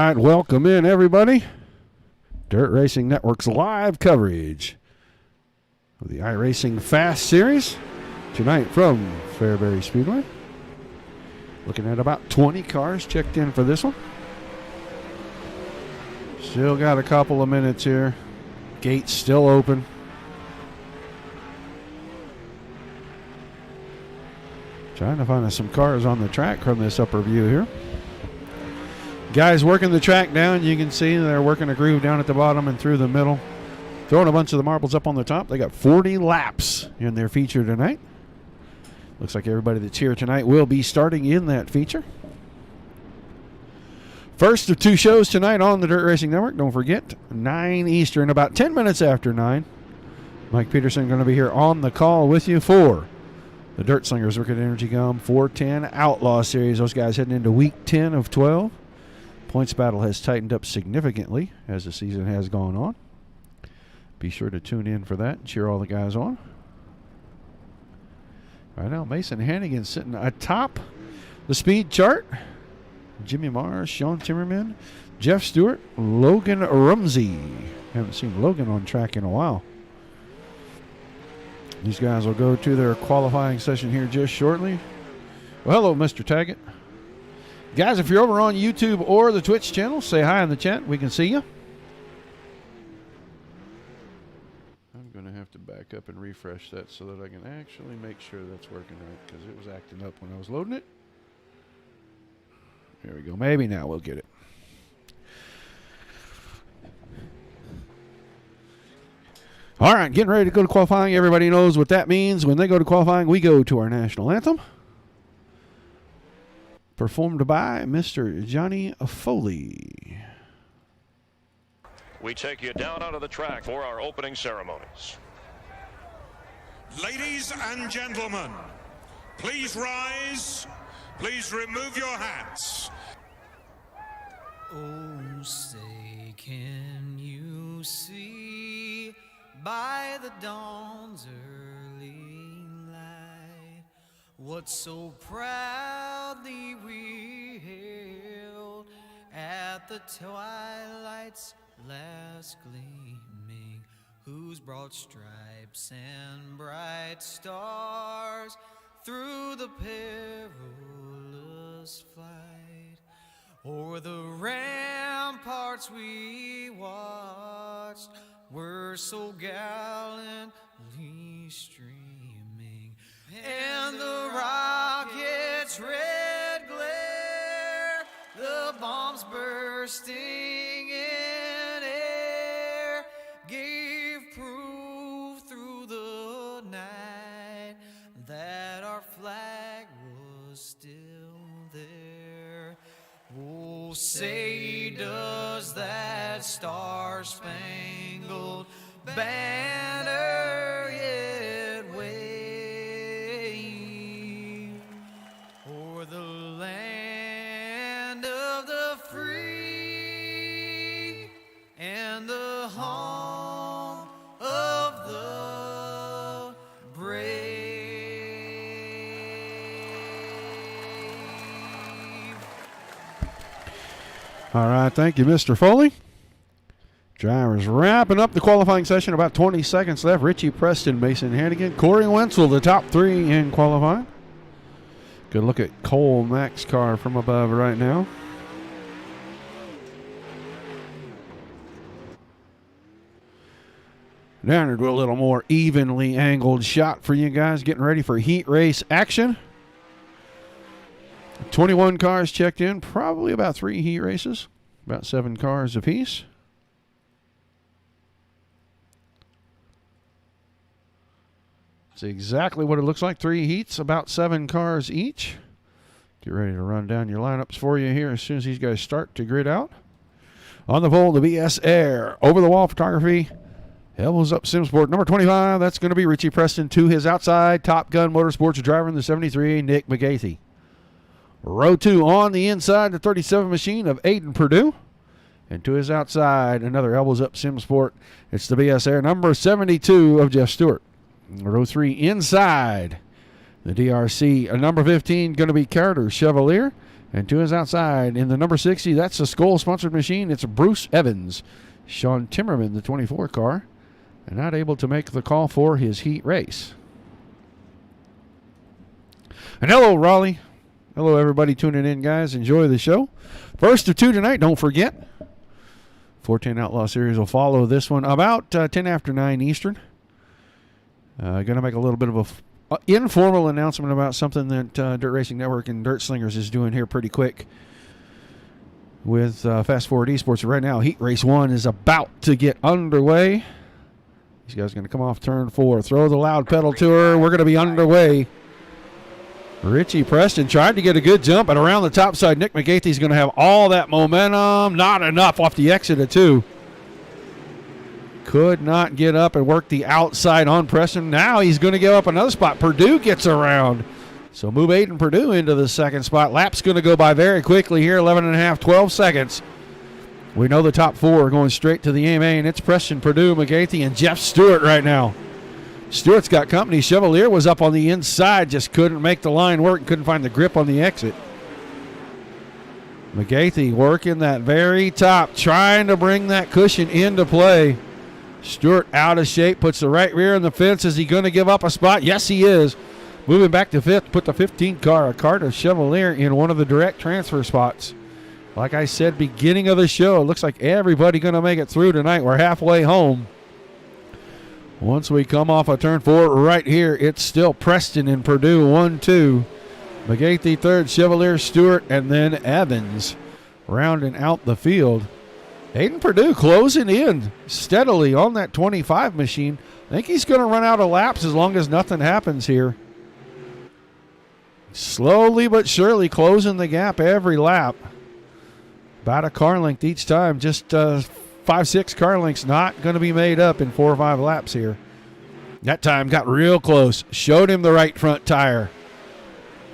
right, welcome in, everybody. Dirt Racing Network's live coverage of the iRacing Fast Series tonight from Fairbury Speedway. Looking at about 20 cars checked in for this one. Still got a couple of minutes here. Gates still open. Trying to find some cars on the track from this upper view here. Guys working the track down. You can see they're working a groove down at the bottom and through the middle. Throwing a bunch of the marbles up on the top. They got 40 laps in their feature tonight. Looks like everybody that's here tonight will be starting in that feature. First of two shows tonight on the Dirt Racing Network. Don't forget, 9 Eastern, about 10 minutes after 9. Mike Peterson going to be here on the call with you for the Dirt Slingers Wicked Energy Gum 410 Outlaw Series. Those guys heading into week 10 of 12. Points battle has tightened up significantly as the season has gone on. Be sure to tune in for that and cheer all the guys on. Right now, Mason Hannigan sitting atop the speed chart. Jimmy Mars, Sean Timmerman, Jeff Stewart, Logan Rumsey. Haven't seen Logan on track in a while. These guys will go to their qualifying session here just shortly. Well, hello, Mr. Taggett. Guys, if you're over on YouTube or the Twitch channel, say hi in the chat. We can see you. I'm going to have to back up and refresh that so that I can actually make sure that's working right, because it was acting up when I was loading it. There we go. Maybe now we'll get it. All right, getting ready to go to qualifying. Everybody knows what that means. When they go to qualifying, we go to our national anthem, performed by Mr. Johnny Foley. We take you down onto the track for our opening ceremonies. Ladies and gentlemen, please rise. Please remove your hats. Oh, say, can you see by the dawn's early light what so proudly we hailed at the twilight's last gleaming, whose broad stripes and bright stars through the perilous flight o'er the ramparts we watched were so gallantly streaming, and the rocket's red glare, the bombs bursting in air, gave proof through the night that our flag was still there. Oh, say does that star-spangled banner yet wave o'er the land of the free and the home of the brave? All right, thank you, Mr. Foley. Drivers wrapping up the qualifying session. About 20 seconds left. Richie Preston, Mason Hannigan, Corey Wenzel, the top three in qualifying. Good look at Cole Mack's car from above right now. Down to a little more evenly angled shot for you guys. Getting ready for heat race action. 21 cars checked in. Probably about 3 heat races. About 7 cars apiece. That's exactly what it looks like. 3 heats, about 7 cars each. Get ready to run down your lineups for you here as soon as these guys start to grid out. On the pole, the BS Air. Over the wall photography. Elbows up Simsport. Number 25, that's going to be Richie Preston. To his outside, Top Gun Motorsports driver in the 73, Nick McGathy. Row 2 on the inside, the 37 machine of Aiden Purdue. And to his outside, another elbows up Simsport. It's the BS Air, number 72 of Jeff Stewart. Row 3 inside, the DRC, number 15, going to be Carter Chevalier. And to his outside in the number 60, that's a Skoal-sponsored machine. It's Bruce Evans. Sean Timmerman, the 24 car, and not able to make the call for his heat race. And hello, Raleigh. Hello, everybody tuning in, guys. Enjoy the show. First of two tonight, don't forget. 410 Outlaw Series will follow this one about 10 after 9 Eastern. Going to make a little bit of a informal announcement about something that Dirt Racing Network and Dirt Slingers is doing here pretty quick with Fast Forward Esports. Right now, Heat Race 1 is about to get underway. These guys are going to come off turn 4. Throw the loud pedal to her. We're going to be underway. Richie Preston tried to get a good jump, and around the top side, Nick McGathey's going to have all that momentum. Not enough off the exit of 2. Could not get up and work the outside on Preston. Now he's going to give up another spot. Purdue gets around. So move Aiden Purdue into the second spot. Lap's going to go by very quickly here, 11.5, 12 seconds. We know the top 4 are going straight to the AMA, and it's Preston, Purdue, McGathey, and Jeff Stewart right now. Stewart's got company. Chevalier was up on the inside, just couldn't make the line work, couldn't find the grip on the exit. McGathey working that very top, trying to bring that cushion into play. Stewart out of shape, puts the right rear in the fence. Is he going to give up a spot? Yes, he is. Moving back to 5th, put the 15 car, a car to Chevalier in one of the direct transfer spots. Like I said, beginning of the show, it looks like everybody going to make it through tonight. We're halfway home. Once we come off of turn 4 right here, it's still Preston and Purdue 1-2. McGathey 3rd, Chevalier, Stewart, and then Evans rounding out the field. Aiden Purdue closing in steadily on that 25 machine. I think he's going to run out of laps as long as nothing happens here. Slowly but surely closing the gap every lap. About a car length each time, just 5-6 car lengths not going to be made up in 4 or 5 laps here. That time got real close. Showed him the right front tire.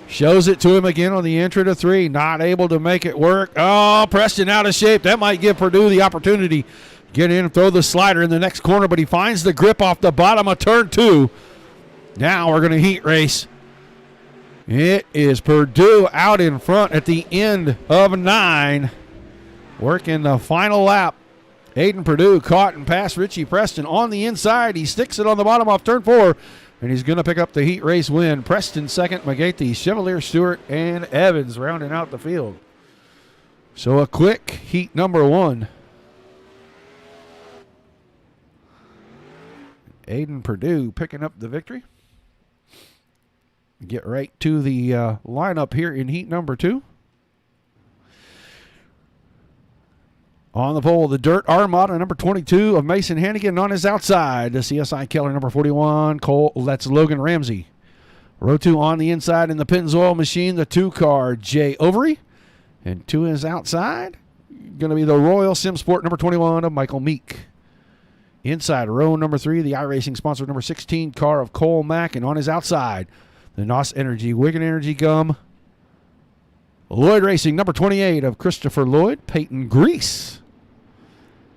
Shows it to him again on the entry to 3. Not able to make it work. Oh, Preston out of shape. That might give Purdue the opportunity. Get in and throw the slider in the next corner, but he finds the grip off the bottom of turn 2. Now we're going to heat race. It is Purdue out in front at the end of 9. Working the final lap. Aiden Purdue caught and passed Richie Preston on the inside. He sticks it on the bottom off turn 4, and he's going to pick up the heat race win. Preston second, McGathey, Chevalier, Stewart, and Evans rounding out the field. So a quick heat number 1. Aiden Purdue picking up the victory. Get right to the lineup here in heat number 2. On the pole, the Dirt Armada, number 22 of Mason Hannigan. On his outside, the CSI Keller, number 41, that's Logan Ramsey. Row 2 on the inside in the Pennzoil machine, the 2 car, Jay Overy. And to his outside, going to be the Royal Sim Sport, number 21 of Michael Meek. Inside, row number 3, the iRacing sponsored number 16 car of Cole Mack. And on his outside, the NOS Energy, Wigan Energy Gum. Lloyd Racing, number 28 of Christopher Lloyd, Peyton Grease.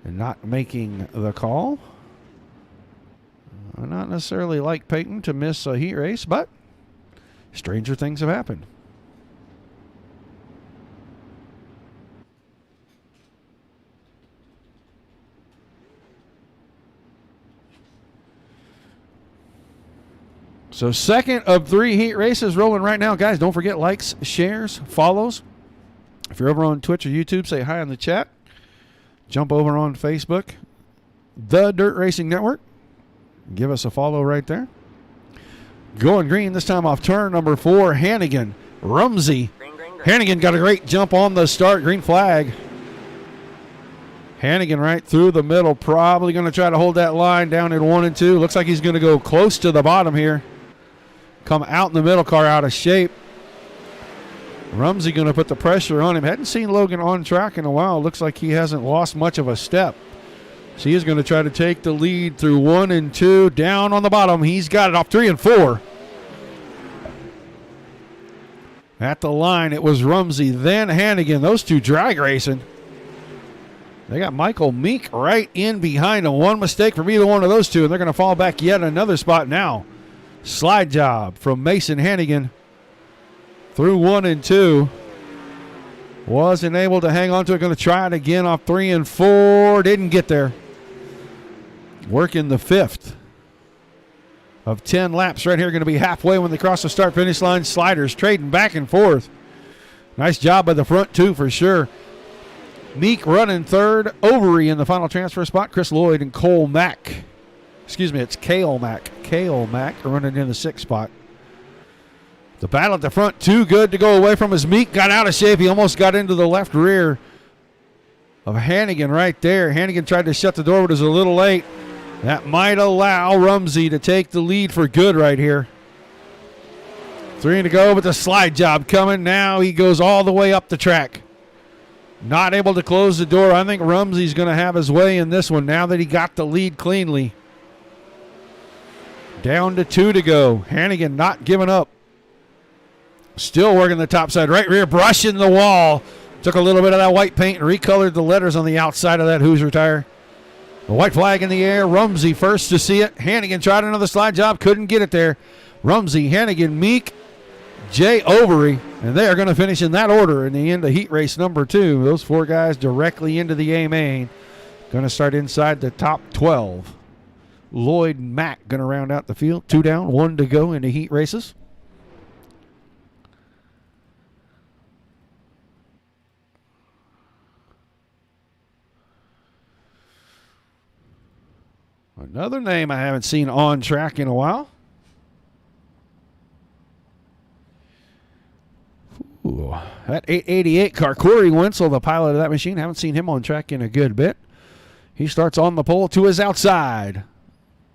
And not making the call. Not necessarily like Peyton to miss a heat race, but stranger things have happened. So second of 3 heat races rolling right now. Guys, don't forget likes, shares, follows. If you're over on Twitch or YouTube, say hi in the chat. Jump over on Facebook, The Dirt Racing Network. Give us a follow right there. Going green this time off turn number 4, Hannigan. Rumsey. Hannigan got a great jump on the start. Green flag. Hannigan right through the middle. Probably going to try to hold that line down at 1 and 2. Looks like he's going to go close to the bottom here. Come out in the middle, car out of shape. Rumsey going to put the pressure on him. Hadn't seen Logan on track in a while. Looks like he hasn't lost much of a step. So he is going to try to take the lead through 1 and 2. Down on the bottom. He's got it off 3 and 4. At the line, it was Rumsey, then Hannigan. Those two drag racing. They got Michael Meek right in behind them. One mistake from either one of those two, and they're going to fall back yet another spot now. Slide job from Mason Hannigan through 1 and 2. Wasn't able to hang on to it. Going to try it again off 3 and 4. Didn't get there. Working the 5th of 10 laps right here. Going to be halfway when they cross the start-finish line. Sliders trading back and forth. Nice job by the front two for sure. Meek running third. Overy in the final transfer spot. Chris Lloyd and Cole Mack. Excuse me, it's Cale Mack. Cale Mack running in the 6th spot. The battle at the front, too good to go away from as Meek got out of shape. He almost got into the left rear of Hannigan right there. Hannigan tried to shut the door, but it was a little late. That might allow Rumsey to take the lead for good right here. 3 to go, but the slide job coming. Now he goes all the way up the track. Not able to close the door. I think Rumsey's going to have his way in this one now that he got the lead cleanly. Down to 2 to go. Hannigan not giving up. Still working the top side. Right rear brushing the wall. Took a little bit of that white paint and recolored the letters on the outside of that Hoosier tire. The white flag in the air. Rumsey first to see it. Hannigan tried another slide job. Couldn't get it there. Rumsey, Hannigan, Meek, Jay Overy. And they are going to finish in that order in the end of heat race number 2. Those 4 guys directly into the A main. Going to start inside the top 12. Lloyd and Mack going to round out the field. 2 down, 1 to go in the heat races. Another name I haven't seen on track in a while. Ooh, that 888 car, Corey Wenzel, the pilot of that machine. Haven't seen him on track in a good bit. He starts on the pole to his outside.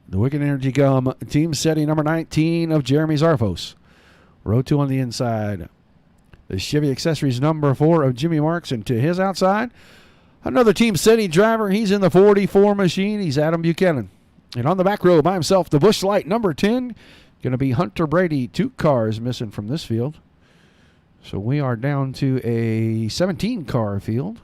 The Wicked Energy Gum team setting number 19 of Jeremy Zarfos. Row 2 on the inside. The Chevy Accessories number 4 of Jimmy Marks, and to his outside, another Team City driver. He's in the 44 machine. He's Adam Buchanan. And on the back row by himself, the Busch Light number 10, going to be Hunter Brady. 2 cars missing from this field. So we are down to a 17-car field.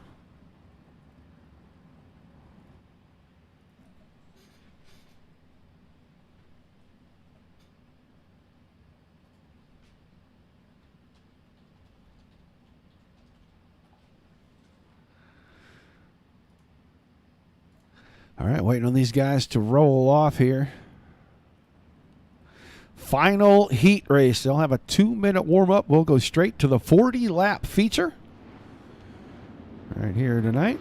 All right, waiting on these guys to roll off here. Final heat race. They'll have a 2-minute warm-up. We'll go straight to the 40-lap feature right here tonight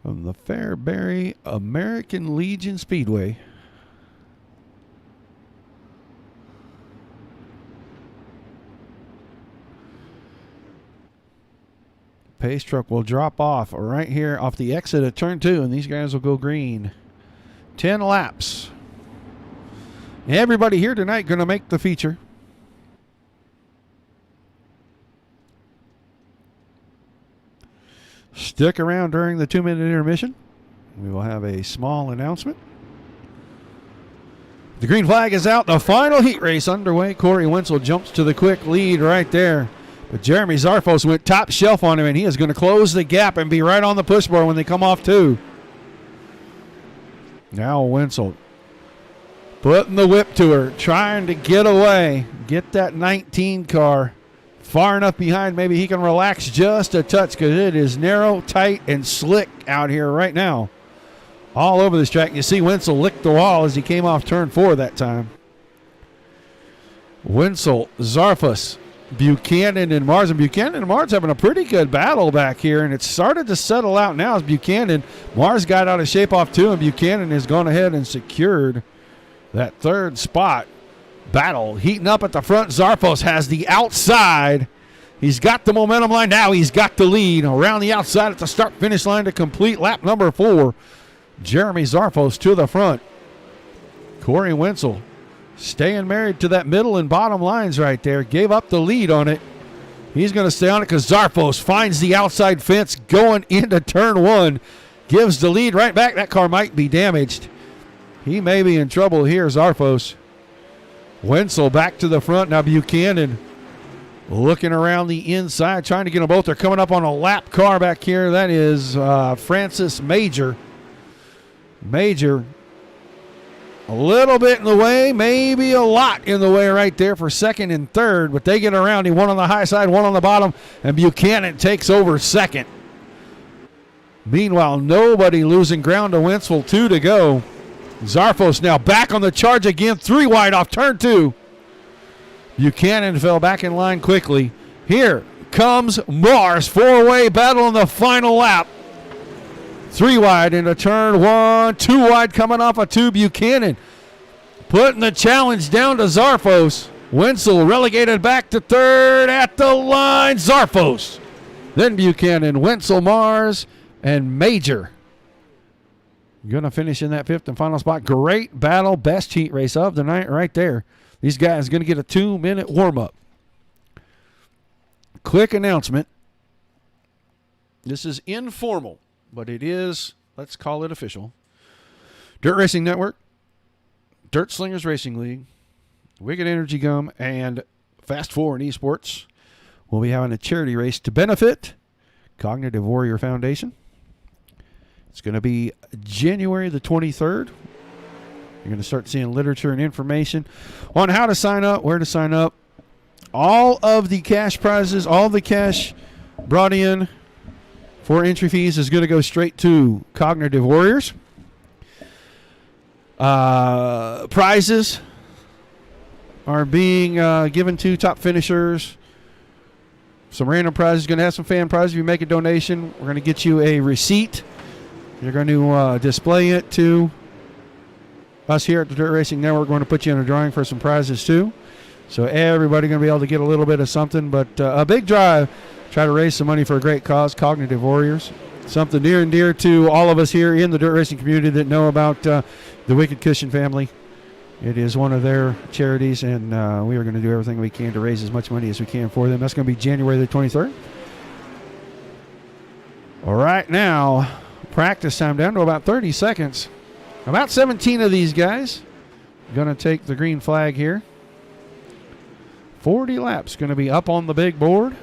from the Fairbury American Legion Speedway. Pace truck will drop off right here off the exit of turn 2, and these guys will go green. 10 laps. Everybody here tonight going to make the feature. Stick around during the 2-minute intermission. We will have a small announcement. The green flag is out. The final heat race underway. Corey Wenzel jumps to the quick lead right there. But Jeremy Zarfos went top shelf on him, and he is going to close the gap and be right on the push bar when they come off 2. Now Wenzel putting the whip to her, trying to get away, get that 19 car far enough behind. Maybe he can relax just a touch because it is narrow, tight, and slick out here right now. All over this track. You see Wenzel lick the wall as he came off turn 4 that time. Wenzel, Zarfos, Buchanan and Mars. And Buchanan and Mars having a pretty good battle back here, and it's started to settle out now as Buchanan. Mars got out of shape off 2, and Buchanan has gone ahead and secured that 3rd spot. Battle heating up at the front. Zarfos has the outside. He's got the momentum line. Now he's got the lead around the outside at the start-finish line to complete lap number 4. Jeremy Zarfos to the front. Corey Wenzel staying married to that middle and bottom lines right there. Gave up the lead on it. He's going to stay on it because Zarfos finds the outside fence going into turn 1. Gives the lead right back. That car might be damaged. He may be in trouble here, Zarfos. Wenzel back to the front. Now Buchanan looking around the inside, trying to get them both. They're coming up on a lap car back here. That is Francis Major. Major A little bit in the way, maybe a lot in the way right there for second and third, but they get around him, one on the high side, one on the bottom, and Buchanan takes over second. Meanwhile, nobody losing ground to Wenzel, 2 to go. Zarfos now back on the charge again, 3 wide off turn 2. Buchanan fell back in line quickly. Here comes Mars, 4-way battle in the final lap. 3 wide into turn 1, 2 wide coming off of 2. Buchanan putting the challenge down to Zarfos. Wenzel relegated back to third at the line. Zarfos. Then Buchanan, Wenzel, Mars, and Major. Going to finish in that 5th and final spot. Great battle. Best heat race of the night right there. These guys going to get a 2-minute warm-up. Quick announcement. This is informal, but it is, let's call it official. Dirt Racing Network, Dirt Slingers Racing League, Wicked Energy Gum, and Fast Forward Esports will be having a charity race to benefit Cognitive Warrior Foundation. It's going to be January the 23rd. You're going to start seeing literature and information on how to sign up, where to sign up. All of the cash prizes, all the cash brought in for entry fees is going to go straight to Cognitive Warriors. Prizes are being given to top finishers. Some random prizes. Going to have some fan prizes. If you make a donation, we're going to get you a receipt. You're going to display it to us here at the Dirt Racing Network. We're going to put you in a drawing for some prizes too. So everybody going to be able to get a little bit of something. But a big drive. Try to raise some money for a great cause, Cognitive Warriors. Something near and dear to all of us here in the dirt racing community that know about the Wicked Cushion family. It is one of their charities, and we are going to do everything we can to raise as much money as we can for them. That's going to be January the 23rd. All right, now, practice time down to about 30 seconds. About 17 of these guys going to take the green flag here. 40 laps going to be up on the big board.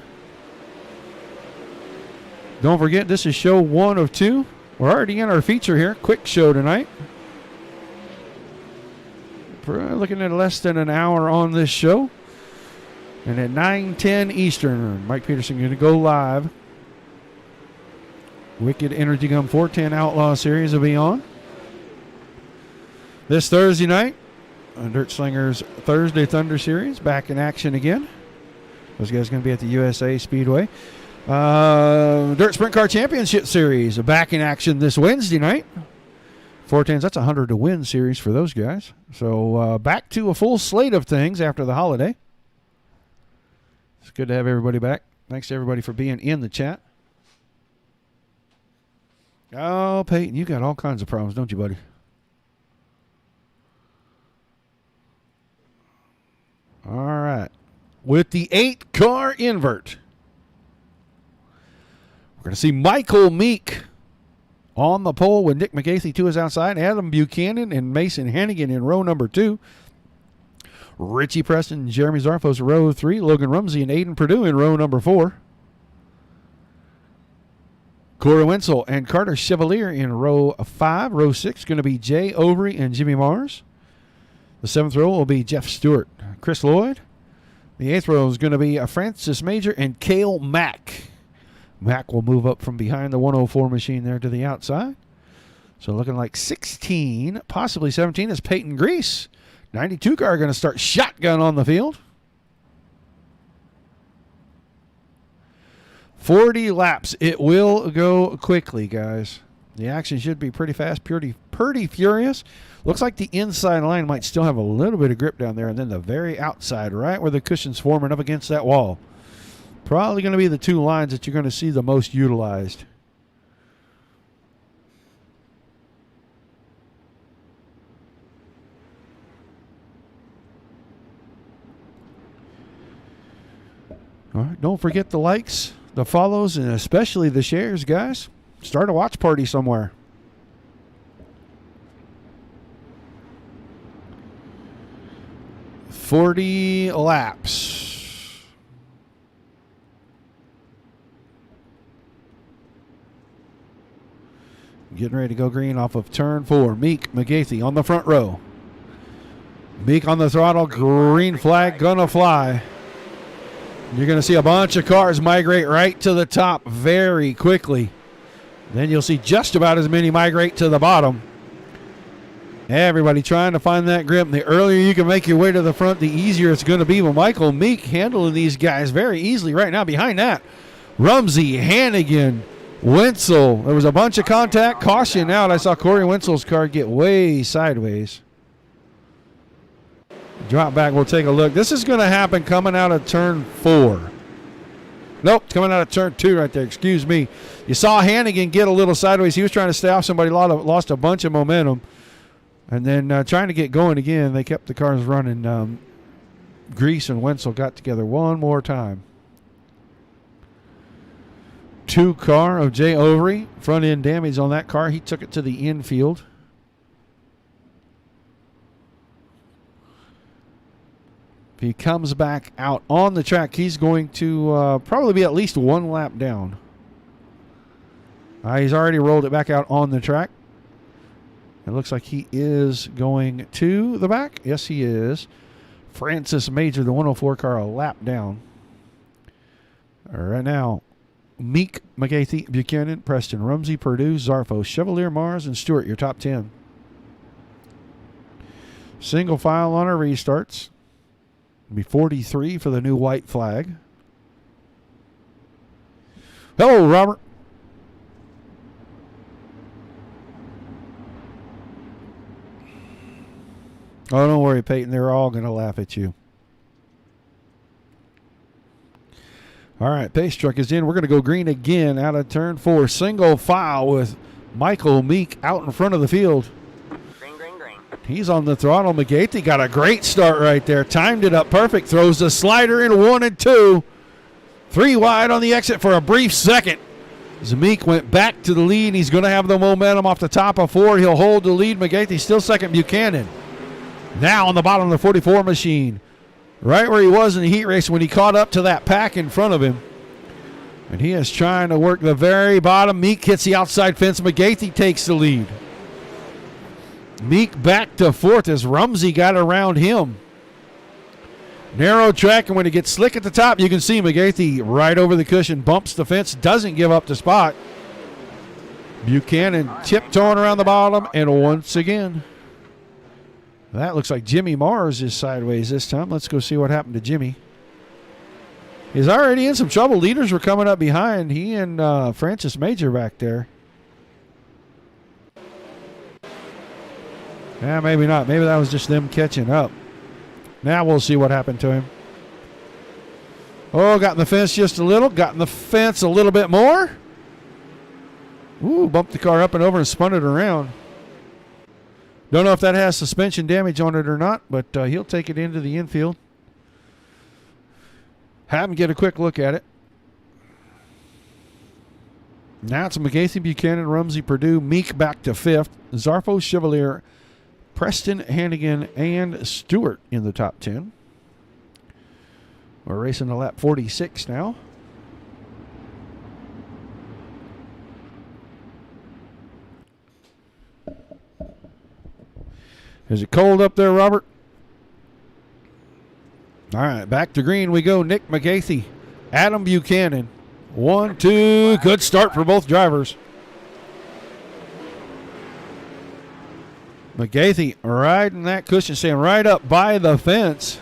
Don't forget, this is show 1 of 2. We're already in our feature here. Quick show tonight. We're looking at less than an hour on this show. And at 9:10 Eastern, Mike Peterson going to go live. Wicked Energy Gum 410 Outlaw Series will be on. This Thursday night, Dirt Slingers Thursday Thunder Series, back in action again. Those guys going to be at the USA Speedway. Dirt Sprint Car Championship Series back in action this Wednesday night. 410s, that's a 100 to win series for those guys. So back to a full slate of things after the holiday. It's good to have everybody back. Thanks to everybody for being in the chat. Oh, Peyton, you got all kinds of problems, don't you, buddy? All right. With the 8-car invert, we're going to see Michael Meek on the pole with Nick McGathy to his outside, Adam Buchanan and Mason Hannigan in row number 2. Richie Preston and Jeremy Zarfos row 3. Logan Rumsey and Aiden Perdue in row number 4. Corey Wenzel and Carter Chevalier in row 5. Row 6 going to be Jay Overy and Jimmy Mars. The 7th row will be Jeff Stewart, Chris Lloyd. The 8th row is going to be Francis Major and Cale Mack. Mack will move up from behind the 104 machine there to the outside. So looking like 16, possibly 17 is Peyton Grease. 92 car going to start shotgun on the field. 40 laps. It will go quickly, guys. The action should be pretty fast, pretty furious. Looks like the inside line might still have a little bit of grip down there, and then the very outside, right where the cushion's forming up against that wall. Probably going to be the 2 lines that you're going to see the most utilized. All right, don't forget the likes, the follows, and especially the shares, guys. Start a watch party somewhere. "40 laps. Getting ready to go green off of turn 4. Meek McGathy on the front row. Meek on the throttle, green flag gonna fly. You're going to see a bunch of cars migrate right to the top very quickly. Then you'll see just about as many migrate to the bottom. Everybody trying to find that grip. The earlier you can make your way to the front, the easier it's going to be. Well, Michael Meek handling these guys very easily right now. Behind that, Rumsey, Hannigan, Wenzel. There was a bunch of contact. Caution out. I saw Corey Wenzel's car get way sideways. Drop back, we'll take a look. This is going to happen coming out of turn 4. Nope, coming out of turn 2 right there. Excuse me. You saw Hannigan get a little sideways. He was trying to stay off somebody, lost a bunch of momentum. And then trying to get going again, they kept the cars running. Grease and Wenzel got together one more time. 2 car of Jay Overy. Front end damage on that car. He took it to the infield. If he comes back out on the track, he's going to probably be at least 1 lap down. He's already rolled it back out on the track. It looks like he is going to the back. Yes, he is. Francis Major, the 104 car, a lap down. Right now, Meek, McGathey, Buchanan, Preston, Rumsey, Purdue, Zarfo, Chevalier, Mars, and Stewart, your top 10. Single file on our restarts. It'll be 43 for the new white flag. Hello, Robert. Oh, don't worry, Peyton. They're all going to laugh at you. All right, pace truck is in. We're going to go green again out of turn 4. Single file with Michael Meek out in front of the field. Green. He's on the throttle. McGathey got a great start right there. Timed it up perfect. Throws the slider in 1 and 2. 3 wide on the exit for a brief second. Meek went back to the lead. He's going to have the momentum off the top of 4. He'll hold the lead. McGathey still second. Buchanan now on the bottom of the 44 machine. Right where he was in the heat race when he caught up to that pack in front of him. And he is trying to work the very bottom. Meek hits the outside fence. McGathey takes the lead. Meek back to 4th as Rumsey got around him. Narrow track, and when it gets slick at the top, you can see McGathey right over the cushion, bumps the fence, doesn't give up the spot. Buchanan tiptoeing around the bottom, and once again, that looks like Jimmy Mars is sideways this time. Let's go see what happened to Jimmy. He's already in some trouble. Leaders were coming up behind. He and Francis Major back there. Yeah, maybe not. Maybe that was just them catching up. Now we'll see what happened to him. Oh, got in the fence just a little. Got in the fence a little bit more. Ooh, bumped the car up and over and spun it around. Don't know if that has suspension damage on it or not, but he'll take it into the infield. Have him get a quick look at it. Now it's McGathey, Buchanan, Rumsey, Purdue, Meek back to 5th. Zarfo, Chevalier, Preston, Hannigan, and Stewart in the top 10. We're racing to lap 46 now. Is it cold up there, Robert? All right, back to green we go. Nick McGathey, Adam Buchanan. 1, 2, good start for both drivers. McGathey riding that cushion, staying right up by the fence.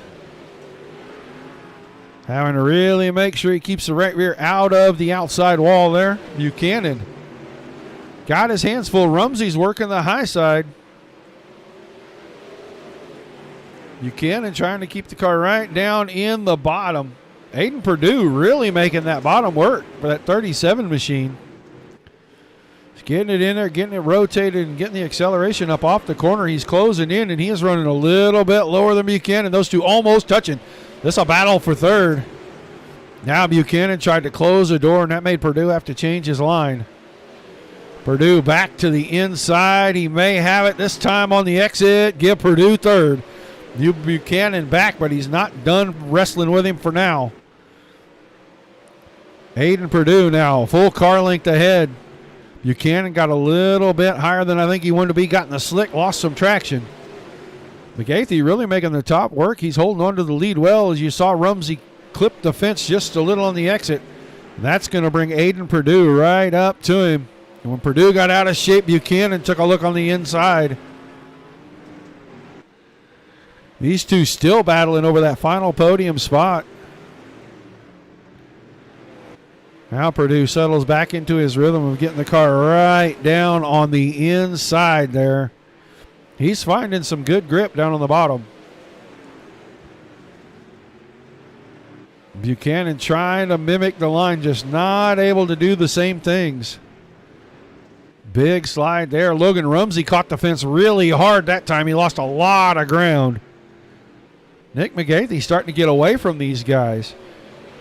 Having to really make sure he keeps the right rear out of the outside wall there. Buchanan got his hands full. Rumsey's working the high side. Buchanan trying to keep the car right down in the bottom. Aiden Purdue really making that bottom work for that 37 machine. He's getting it in there, getting it rotated, and getting the acceleration up off the corner. He's closing in, and he is running a little bit lower than Buchanan. Those two almost touching. This is a battle for 3rd. Now Buchanan tried to close the door, and that made Purdue have to change his line. Purdue back to the inside. He may have it this time on the exit. Give Purdue 3rd. Buchanan back, but he's not done wrestling with him for now. Aiden Purdue now, full car length ahead. Buchanan got a little bit higher than I think he wanted to be. Got in the slick, lost some traction. McGathey really making the top work. He's holding on to the lead well, as you saw Rumsey clip the fence just a little on the exit. That's going to bring Aiden Perdue right up to him. And when Perdue got out of shape, Buchanan took a look on the inside. These two still battling over that final podium spot. Now Perdue settles back into his rhythm of getting the car right down on the inside there. He's finding some good grip down on the bottom. Buchanan trying to mimic the line, just not able to do the same things. Big slide there. Logan Rumsey caught the fence really hard that time. He lost a lot of ground. Nick McGathey starting to get away from these guys.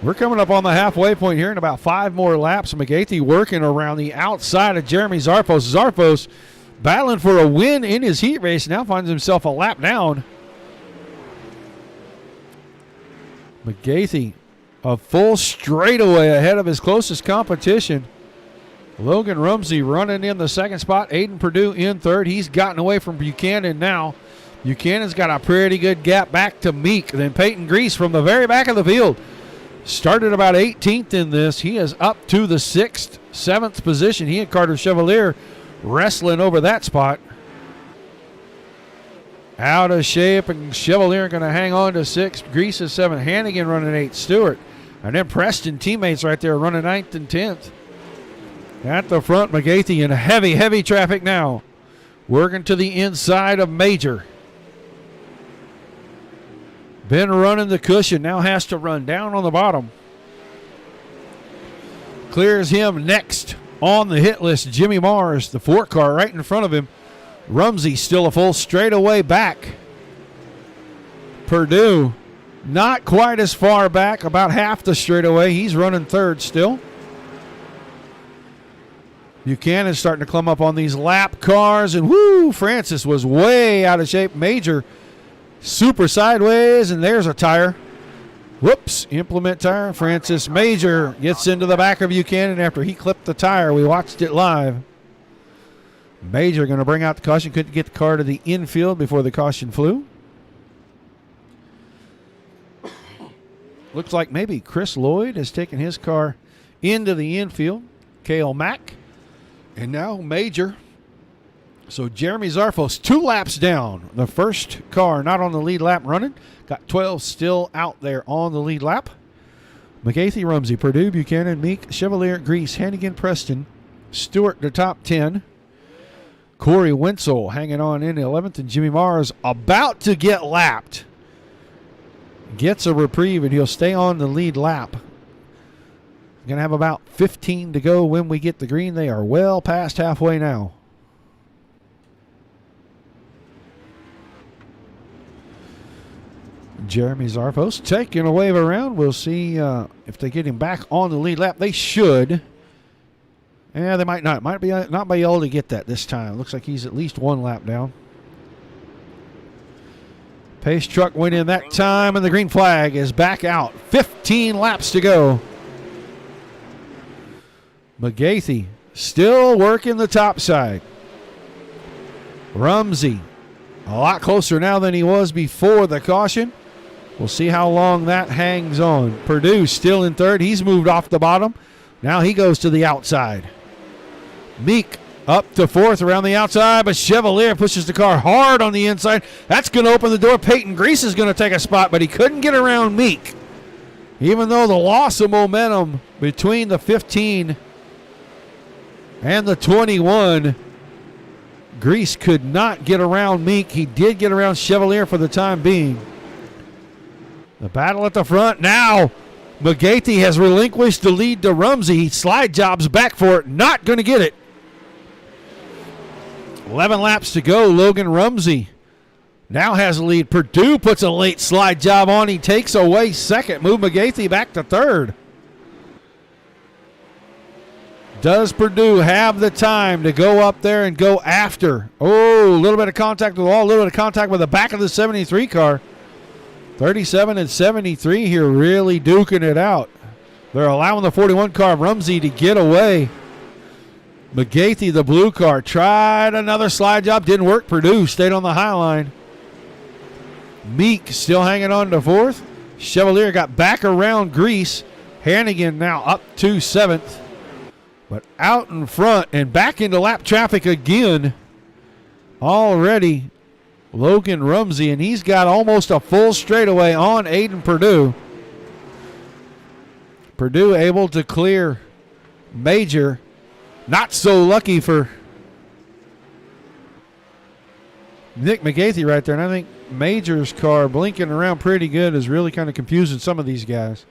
We're coming up on the halfway point here in about 5 more laps. McGathey working around the outside of Jeremy Zarfos. Zarfos battling for a win in his heat race. Now finds himself a lap down. McGathey a full straightaway ahead of his closest competition. Logan Rumsey running in the second spot. Aiden Perdue in third. He's gotten away from Buchanan now. Buchanan's got a pretty good gap back to Meek. Then Peyton Grease from the very back of the field. Started about 18th in this. He is up to the 6th, 7th position. He and Carter Chevalier wrestling over that spot. Out of shape, and Chevalier going to hang on to 6th. Grease is 7th. Hannigan running 8th. Stewart. And then Preston teammates right there running 9th and 10th. At the front, McGathey in heavy, heavy traffic now. Working to the inside of Major. Been running the cushion, now has to run down on the bottom. Clears him next on the hit list. Jimmy Mars, the 4 car right in front of him. Rumsey still a full straightaway back. Perdue not quite as far back, about half the straightaway. He's running 3rd still. Buchanan's starting to climb up on these lap cars, and whoo, Francis was way out of shape. Major super sideways, and there's a tire. Whoops, implement tire. Francis Major gets into the back of Buchanan after he clipped the tire. We watched it live. Major going to bring out the caution. Couldn't get the car to the infield before the caution flew. Looks like maybe Chris Lloyd has taken his car into the infield. Cale Mack. And now Major. So Jeremy Zarfos 2 laps down. The first car not on the lead lap running. Got 12 still out there on the lead lap. McGathey, Rumsey, Perdue, Buchanan, Meek, Chevalier, Grease, Hannigan, Preston, Stewart the top 10. Corey Wenzel hanging on in 11th, and Jimmy Mars about to get lapped. Gets a reprieve, and he'll stay on the lead lap. Going to have about 15 to go when we get the green. They are well past halfway now. Jeremy Zarfos taking a wave around. We'll see if they get him back on the lead lap. They should. Yeah, they might not. Might be not be able to get that this time. Looks like he's at least 1 lap down. Pace truck went in that time, and the green flag is back out. 15 laps to go. McGathey still working the top side. Rumsey a lot closer now than he was before the caution. We'll see how long that hangs on. Perdue still in 3rd. He's moved off the bottom. Now he goes to the outside. Meek up to 4th around the outside, but Chevalier pushes the car hard on the inside. That's going to open the door. Peyton Grease is going to take a spot, but he couldn't get around Meek. Even though the loss of momentum between the 15 and the 21, Grease could not get around Meek. He did get around Chevalier for the time being. The battle at the front now. McGathey has relinquished the lead to Rumsey. He slide jobs back for it. Not going to get it. 11 laps to go. Logan Rumsey now has the lead. Perdue puts a late slide job on. He takes away 2nd. Move McGathey back to 3rd. Does Perdue have the time to go up there and go after? Oh, a little bit of contact with the wall, a little bit of contact with the back of the 73 car. 37 and 73 here really duking it out. They're allowing the 41 car, Rumsey, to get away. McGathey, the blue car, tried another slide job. Didn't work. Perdue stayed on the high line. Meek still hanging on to fourth. Chevalier got back around Grease. Hannigan now up to seventh. But out in front and back into lap traffic again already, Logan Rumsey, and he's got almost a full straightaway on Aiden Purdue. Purdue able to clear Major. Not so lucky for Nick McGathy right there, and I think Major's car blinking around pretty good is really kind of confusing some of these guys.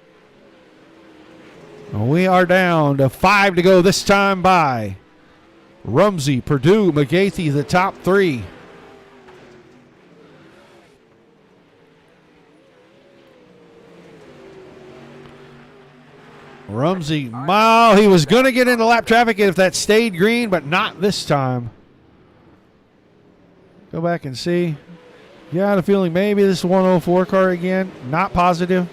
We are down to 5 to go this time by Rumsey, Purdue, McGathy, the top three. Rumsey, wow, he was going to get into lap traffic if that stayed green, but not this time. Go back and see. Yeah, I had a feeling maybe this is 104 car again. Not positive.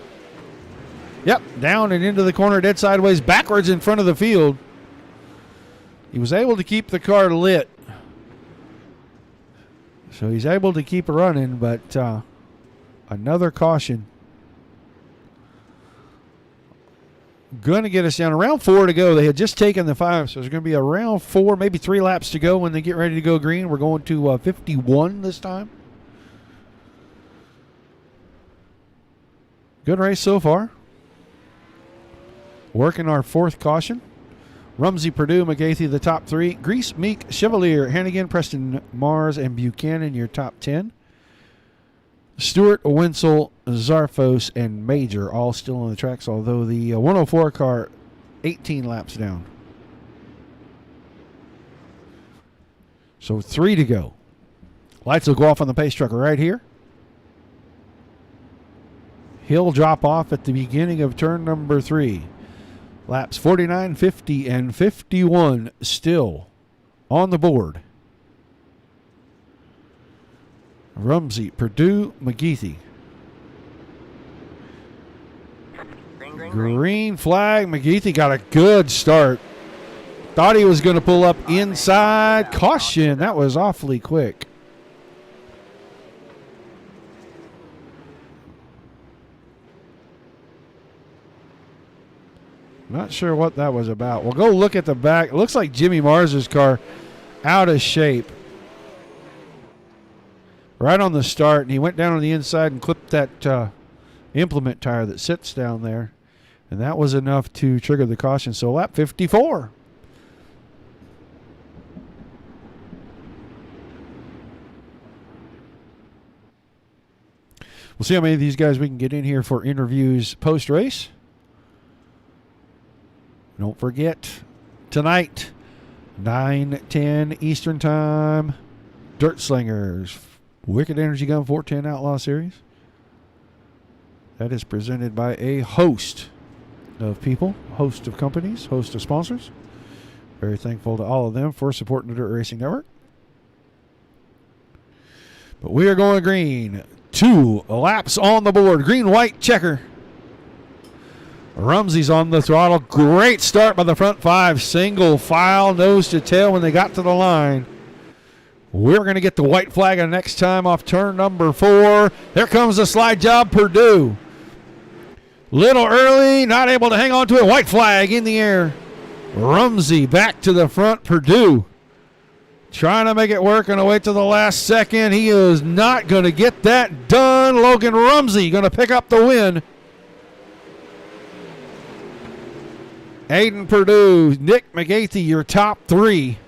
Yep, down and into the corner, dead sideways, backwards in front of the field. He was able to keep the car lit. So he's able to keep running, but another caution. Going to get us down around 4 to go. They had just taken the 5, so there's going to be around 4, maybe 3 laps to go when they get ready to go green. We're going to 51 this time. Good race so far. Working our 4th caution. Rumsey, Purdue, McGathy, the top 3. Grease, Meek, Chevalier, Hannigan, Preston, Mars, and Buchanan, your top 10. Stewart, Wenzel, Zarfos, and Major all still on the tracks, although the 104 car 18 laps down. So 3 to go. Lights will go off on the pace truck right here. He'll drop off at the beginning of turn number 3. Laps 49, 50, and 51 still on the board. Rumsey, Purdue, McGeethy. Green flag. McGeethy got a good start. Thought he was going to pull up inside. Caution. That was awfully quick. Not sure what that was about. We'll go look at the back. It looks like Jimmy Mars's car out of shape. Right on the start, and he went down on the inside and clipped that implement tire that sits down there. And that was enough to trigger the caution. So lap 54. We'll see how many of these guys we can get in here for interviews post-race. Don't forget, tonight, 9:10 Eastern Time, Dirt Slingers, Wicked Energy Gun 410 Outlaw Series. That is presented by a host of people, host of companies, host of sponsors. Very thankful to all of them for supporting the Dirt Racing Network. But we are going green. 2 laps on the board. Green-white checker. Rumsey's on the throttle. Great start by the front 5. Single file, nose to tail when they got to the line. We're going to get the white flag next time off turn number 4. There comes the slide job, Purdue. Little early, not able to hang on to it. White flag in the air. Rumsey back to the front. Purdue trying to make it work and wait to the last second. He is not going to get that done. Logan Rumsey going to pick up the win. Aiden Purdue, Nick McGathy, your top 3.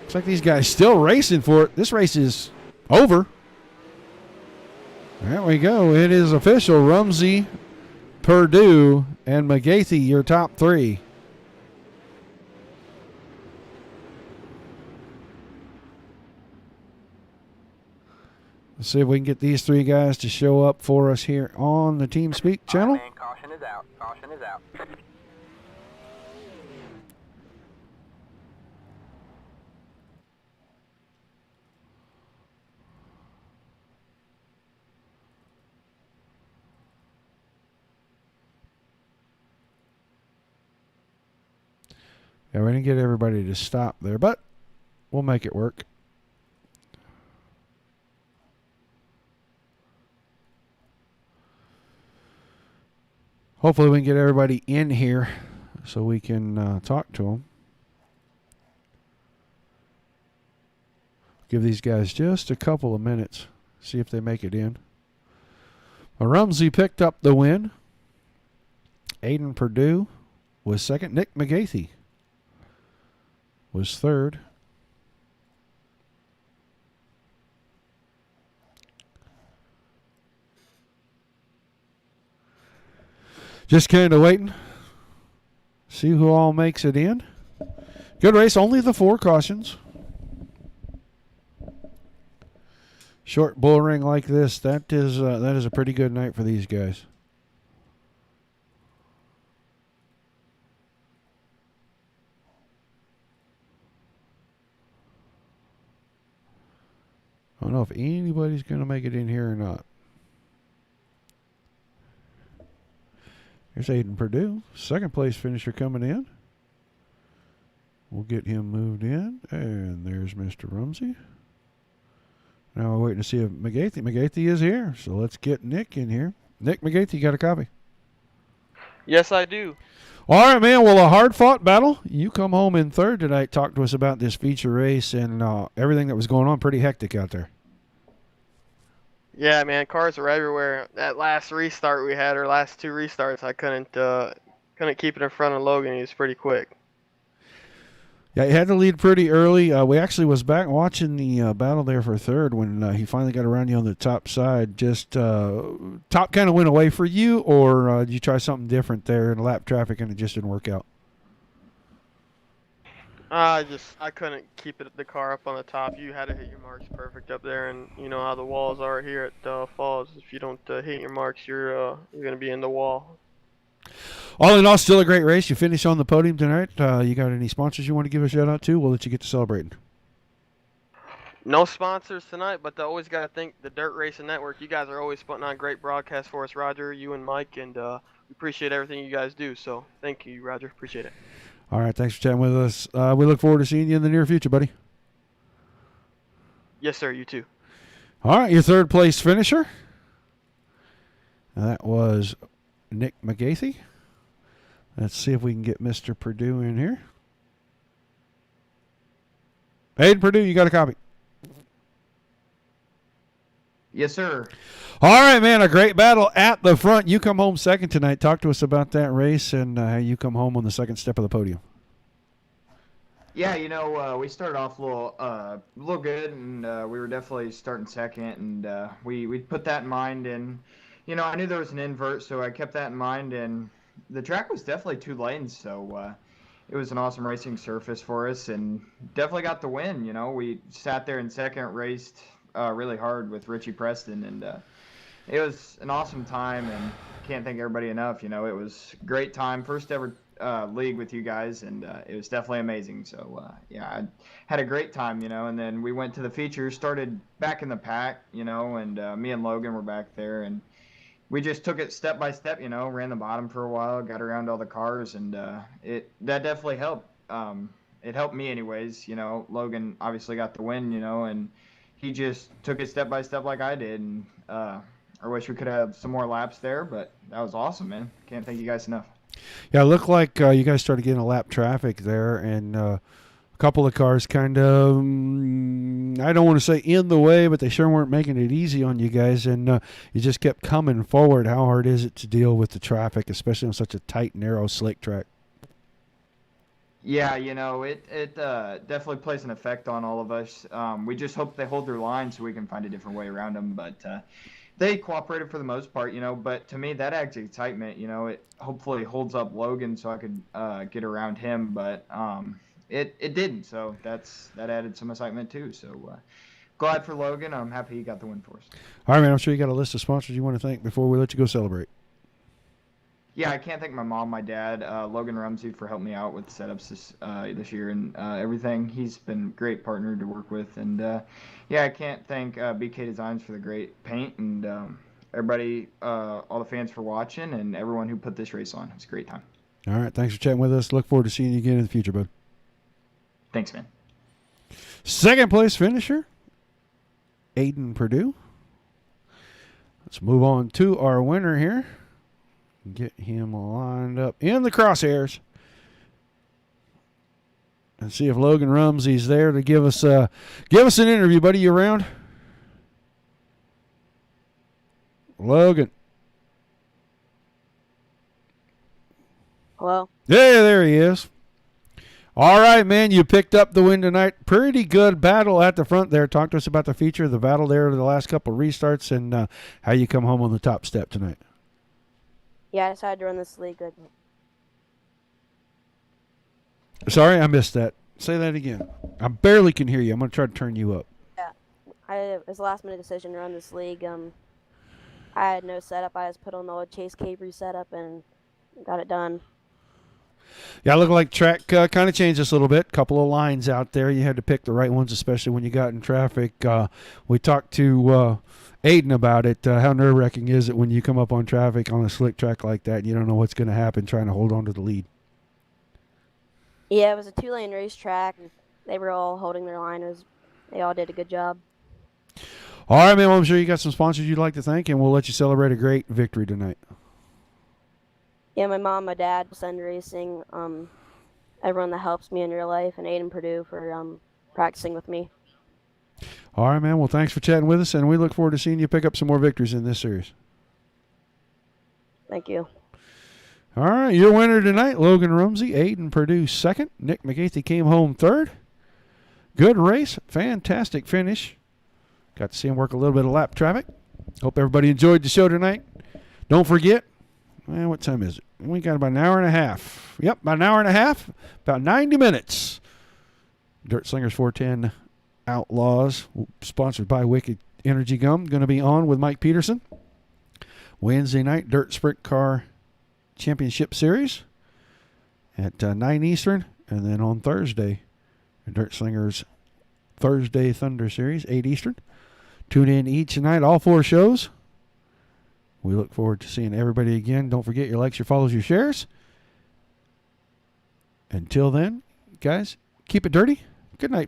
Looks like these guys still racing for it. This race is over. There we go. It is official. Rumsey, Purdue, and McGathy, your top 3. Let's see if we can get these 3 guys to show up for us here on the TeamSpeak channel. Right, man, caution is out. Caution is out. Yeah, we didn't get everybody to stop there, but we'll make it work. Hopefully we can get everybody in here so we can talk to them. Give these guys just a couple of minutes. See if they make it in. Rumsey picked up the win. Aiden Perdue was second. Nick McGathy was third. Just kind of waiting. See who all makes it in. Good race. Only the 4 cautions. Short bull ring like this, that is a pretty good night for these guys. I don't know if anybody's going to make it in here or not. Here's Aiden Perdue, second place finisher coming in. We'll get him moved in, and there's Mr. Rumsey. Now we're waiting to see if McGathy is here, so let's get Nick in here. Nick McGathy, you got a copy? Yes, I do. All right, man. Well, a hard-fought battle. You come home in third tonight. Talk to us about this feature race and everything that was going on. Pretty hectic out there. Yeah, man, cars were everywhere. That last restart we had, or last 2 restarts, I couldn't keep it in front of Logan. He was pretty quick. Yeah, he had to lead pretty early. We actually was back watching the battle there for third when he finally got around you on the top side. Just top kind of went away for you, or did you try something different there in lap traffic and it just didn't work out? I couldn't keep the car up on the top. You had to hit your marks perfect up there, and you know how the walls are here at Falls. If you don't hit your marks, you're gonna be in the wall. All in all, still a great race. You finished on the podium tonight. You got any sponsors you want to give a shout out to? We'll let you get to celebrating. No sponsors tonight, but I always got to thank the Dirt Racing Network. You guys are always putting on great broadcasts for us, Roger, you and Mike, and we appreciate everything you guys do. So thank you, Roger. Appreciate it. All right, thanks for chatting with us. We look forward to seeing you in the near future, buddy. Yes, sir. You too. All right, your third place finisher. That was Nick McGathy. Let's see if we can get Mr. Perdue in here. Aiden Perdue, you got a copy? Yes, sir. All right, man, a great battle at the front. You come home second tonight. Talk to us about that race and how you come home on the second step of the podium. Yeah, we started off a little good, and we were definitely starting second, and we put that in mind, and I knew there was an invert, so I kept that in mind, and the track was definitely 2 lanes, so it was an awesome racing surface for us, and definitely got the win. We sat there in second, raced really hard with Richie Preston, and it was an awesome time, and can't thank everybody enough. It was a great time, first ever league with you guys, and it was definitely amazing. So yeah, I had a great time, and then we went to the features, started back in the pack, and me and Logan were back there, and we just took it step by step, ran the bottom for a while, got around all the cars, and that definitely helped. It helped me anyways. Logan obviously got the win, and he just took it step by step like I did, and I wish we could have some more laps there, but that was awesome, man. Can't thank you guys enough. Yeah, it looked like you guys started getting a lap traffic there, and a couple of cars kind of, I don't want to say in the way, but they sure weren't making it easy on you guys, and you just kept coming forward. How hard is it to deal with the traffic, especially on such a tight, narrow, slick track? Yeah, it definitely plays an effect on all of us. We just hope they hold their line so we can find a different way around them, but they cooperated for the most part, but to me that adds excitement. It hopefully holds up Logan so I could get around him, but it didn't, so that added some excitement too. So glad for Logan. I'm happy he got the win for us. All right, man, I'm sure you got a list of sponsors you want to thank before we let you go celebrate. Yeah, I can't thank my mom, my dad, Logan Rumsey for helping me out with setups this year and everything. He's been a great partner to work with. And, yeah, I can't thank BK Designs for the great paint and everybody, all the fans for watching and everyone who put this race on. It's a great time. All right, thanks for chatting with us. Look forward to seeing you again in the future, bud. Thanks, man. Second place finisher, Aiden Perdue. Let's move on to our winner here. Get him lined up in the crosshairs. And see if Logan Rumsey's there to give us an interview, buddy. You around? Logan. Hello? Yeah, there he is. All right, man. You picked up the win tonight. Pretty good battle at the front there. Talk to us about the feature, the battle there, the last couple of restarts, and how you come home on the top step tonight. Yeah, I decided to run this league. Sorry, I missed that. Say that again. I barely can hear you. I'm going to try to turn you up. Yeah, it was a last-minute decision to run this league. I had no setup. I just put on the old Chase Cavery setup and got it done. Yeah, it looked like track kind of changed us a little bit. Couple of lines out there. You had to pick the right ones, especially when you got in traffic. We talked to Aiden about it. How nerve-wracking is it when you come up on traffic on a slick track like that and you don't know what's going to happen trying to hold on to the lead? Yeah, it was a 2-lane racetrack. And they were all holding their line. They all did a good job. All right, man. Well, I'm sure you got some sponsors you'd like to thank, and we'll let you celebrate a great victory tonight. Yeah, my mom, my dad, Send Racing, everyone that helps me in real life, and Aiden Purdue for practicing with me. All right, man. Well, thanks for chatting with us, and we look forward to seeing you pick up some more victories in this series. Thank you. All right, your winner tonight, Logan Rumsey, Aiden Purdue second. Nick McGathy came home third. Good race, fantastic finish. Got to see him work a little bit of lap traffic. Hope everybody enjoyed the show tonight. Don't forget, what time is it? We got about an hour and a half. Yep, about an hour and a half, about 90 minutes. Dirt Slingers 410 Outlaws, sponsored by Wicked Energy Gum, going to be on with Mike Peterson. Wednesday night, Dirt Sprint Car Championship Series at 9 Eastern. And then on Thursday, the Dirt Slingers Thursday Thunder Series, 8 Eastern. Tune in each night, all 4 shows. We look forward to seeing everybody again. Don't forget your likes, your follows, your shares. Until then, guys, keep it dirty. Good night for